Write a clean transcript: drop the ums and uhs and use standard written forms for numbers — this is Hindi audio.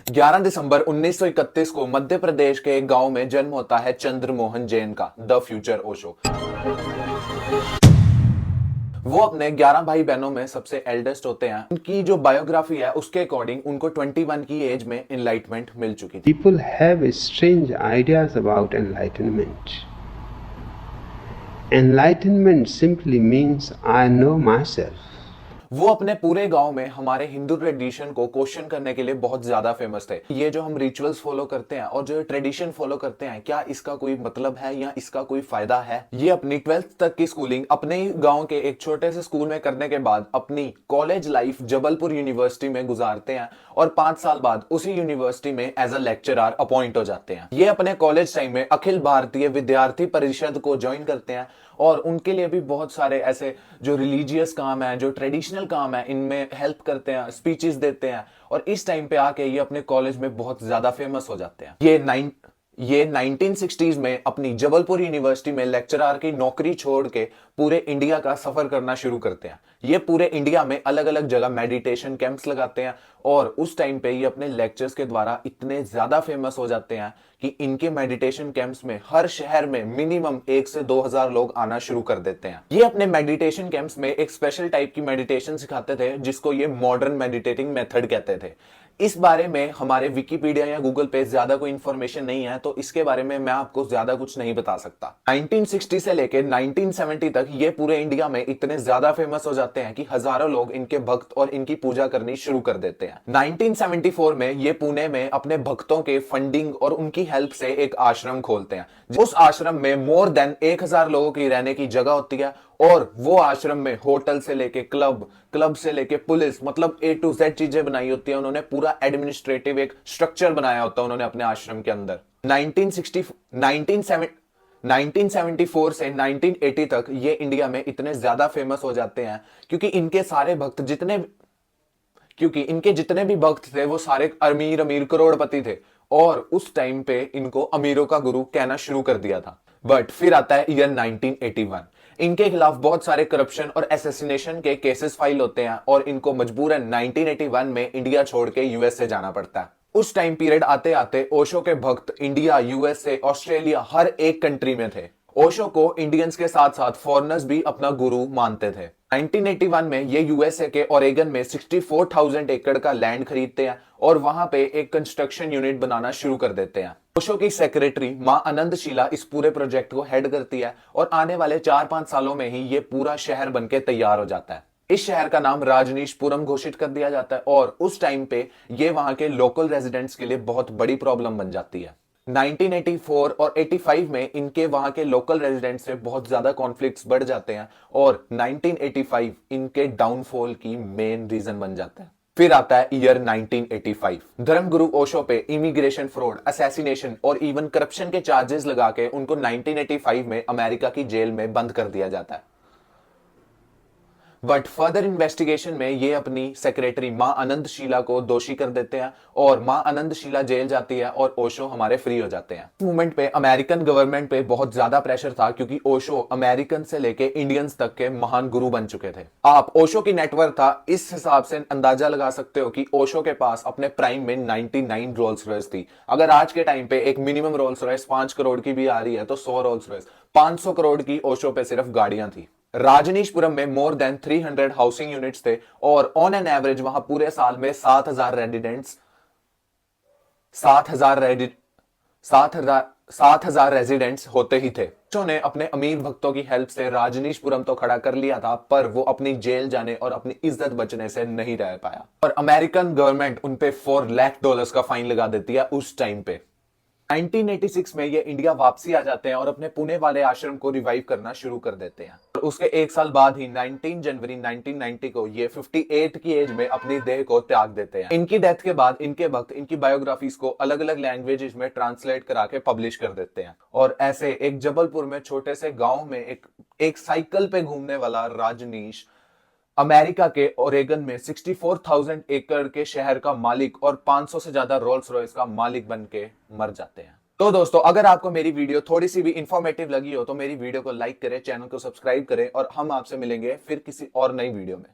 11 दिसंबर 1931 को मध्य प्रदेश के एक गांव में जन्म होता है चंद्रमोहन जैन का, द फ्यूचर ओशो। वो अपने 11 भाई बहनों में सबसे एल्डेस्ट होते हैं। उनकी जो बायोग्राफी है उसके अकॉर्डिंग उनको 21 की एज में एनलाइटमेंट मिल चुकी थी। People have strange ideas about enlightenment. Enlightenment simply means I know myself. वो अपने पूरे गांव में हमारे हिंदू ट्रेडिशन को क्वेश्चन करने के लिए बहुत ज्यादा फेमस थे। ये जो हम रिचुअल्स फॉलो करते हैं और जो ट्रेडिशन फॉलो करते हैं, क्या इसका कोई मतलब है या इसका कोई फायदा है। ये अपनी 12th तक की स्कूलिंग अपने ही गांव के एक छोटे से स्कूल में करने के बाद अपनी कॉलेज लाइफ जबलपुर यूनिवर्सिटी में गुजारते हैं और 5 साल बाद उसी यूनिवर्सिटी में एज अ लेक्चरर अपॉइंट हो जाते हैं। ये अपने कॉलेज टाइम में अखिल भारतीय विद्यार्थी परिषद को ज्वाइन करते हैं और उनके लिए भी बहुत सारे ऐसे जो रिलीजियस काम है, जो ट्रेडिशनल काम है, इनमें हेल्प करते हैं, स्पीचेस देते हैं। और इस टाइम पे आके ये अपने कॉलेज में बहुत ज्यादा फेमस हो जाते हैं। ये 1960s में अपनी जबलपुर यूनिवर्सिटी में लेक्चरर की नौकरी छोड़ के पूरे इंडिया का सफर करना शुरू करते हैं। ये पूरे इंडिया में अलग अलग जगह मेडिटेशन कैंप्स लगाते हैं और उस टाइम पे ये अपने लेक्चर्स के द्वारा इतने ज्यादा फेमस हो जाते हैं कि इनके मेडिटेशन कैंप्स में हर शहर में मिनिमम 1 से 2,000 लोग आना शुरू कर देते हैं। ये अपने मेडिटेशन कैंप्स में एक स्पेशल टाइप की मेडिटेशन सिखाते थे जिसको ये मॉडर्न मेडिटेटिंग मेथड कहते थे। इस बारे में हमारे विकिपीडिया या गूगल पे ज्यादा कोई इंफॉर्मेशन नहीं है, तो इसके बारे में मैं आपको ज्यादा कुछ नहीं बता सकता। 1960 से लेके 1970 तक ये पूरे इंडिया में इतने ज्यादा फेमस हो जाते हैं कि हजारों लोग इनके भक्त और इनकी पूजा करनी शुरू कर देते हैं। 1974 में ये पुणे में अपने भक्तों के फंडिंग और उनकी हेल्प से एक आश्रम खोलते हैं। उस आश्रम में मोर देन 1,000 लोगों की रहने की जगह होती है और वो आश्रम में होटल से लेके क्लब से लेके पुलिस, मतलब A to Z चीजें बनाई होती है। उन्होंने पूरा एडमिनिस्ट्रेटिव एक स्ट्रक्चर बनाया होता है उन्होंने अपने आश्रम के अंदर। 1974 से 1980 तक ये इंडिया में इतने ज्यादा फेमस हो जाते हैं क्योंकि इनके जितने भी भक्त थे वो सारे अमीर करोड़पति थे और उस टाइम पे इनको अमीरों का गुरु कहना शुरू कर दिया था। बट फिर आता है ईयर 1981। इनके खिलाफ बहुत सारे करप्शन और असैसिनेशन के केसेस फाइल होते हैं और इनको मजबूरन 1981 में इंडिया छोड़ के यूएस से जाना पड़ता है। उस टाइम पीरियड आते आते ओशो के भक्त इंडिया, यूएसए, ऑस्ट्रेलिया हर एक कंट्री में थे। ओशो को इंडियंस के साथ साथ फॉरेनर्स भी अपना गुरु मानते थे। 1981 में ये यूएसए के ओरेगन में 64,000 एकड़ का लैंड खरीदते हैं और वहां पे एक कंस्ट्रक्शन यूनिट बनाना शुरू कर देते हैं। ओशो की सेक्रेटरी मां आनंदशीला इस पूरे प्रोजेक्ट को हेड करती है और आने वाले 4-5 सालों में ही ये पूरा शहर बनके तैयार हो जाता है। इस शहर का नाम राजनीशपुरम घोषित कर दिया जाता है और उस टाइम पे ये वहां के लोकल रेजिडेंट्स के लिए बहुत बड़ी प्रॉब्लम बन जाती है। 1984 और 85 में इनके वहां के लोकल रेजिडेंट से बहुत ज्यादा कॉन्फ्लिक्ट्स बढ़ जाते हैं और 1985 इनके डाउनफॉल की मेन रीजन बन जाता है। फिर आता है ईयर 1985। धर्मगुरु ओशो पे इमिग्रेशन फ्रॉड, असैसिनेशन और इवन करप्शन के चार्जेस लगा के उनको 1985 में अमेरिका की जेल में बंद कर दिया जाता है। बट फर्दर इन्वेस्टिगेशन में ये अपनी सेक्रेटरी मां आनंदशीला को दोषी कर देते हैं और मां आनंदशीला जेल जाती है और ओशो हमारे फ्री हो जाते हैं। इस मूवमेंट पे अमेरिकन गवर्नमेंट पे बहुत ज्यादा प्रेशर था क्योंकि ओशो अमेरिकन से लेके इंडियंस तक के महान गुरु बन चुके थे। आप ओशो की नेटवर्क था इस हिसाब से अंदाजा लगा सकते हो कि ओशो के पास अपने प्राइम में 99 रोल्स रॉयस थी। अगर आज के टाइम पे एक मिनिमम रोल्स रॉयस 5 करोड़ की भी आ रही है तो 100 रोल्स रॉयस 500 करोड़ की ओशो पे सिर्फ गाड़ियां थी। राजनीशपुरम में मोर देन 300 हाउसिंग यूनिट्स थे और ऑन एन एवरेज वहां पूरे साल में 7,000 रेजिडेंट्स होते ही थे। ने अपने अमीर भक्तों की हेल्प से राजनीशपुरम तो खड़ा कर लिया था पर वो अपनी जेल जाने और अपनी इज्जत बचने से नहीं रह पाया और अमेरिकन गवर्नमेंट उन पे $4 लाख का फाइन लगा देती है उस टाइम पे। 1986 में ये इंडिया वापसी आ जाते हैं और अपने पुणे वाले आश्रम को रिवाइव करना शुरू कर देते हैं और उसके एक साल बाद ही 19 जनवरी 1990 को ये 58 की एज में अपनी देह को त्याग देते हैं। इनकी डेथ के बाद इनके भक्त इनकी बायोग्राफीज को अलग अलग लैंग्वेजेस में ट्रांसलेट करा के पब्लिश कर देते हैं और ऐसे एक जबलपुर में छोटे से गांव में एक साइकिल पे घूमने वाला राजनीश अमेरिका के ओरेगन में 64,000 एकड़ के शहर का मालिक और 500 से ज्यादा रोल्स रॉयस का मालिक बन के मर जाते हैं। तो दोस्तों, अगर आपको मेरी वीडियो थोड़ी सी भी इंफॉर्मेटिव लगी हो तो मेरी वीडियो को लाइक करें, चैनल को सब्सक्राइब करें और हम आपसे मिलेंगे फिर किसी और नई वीडियो में।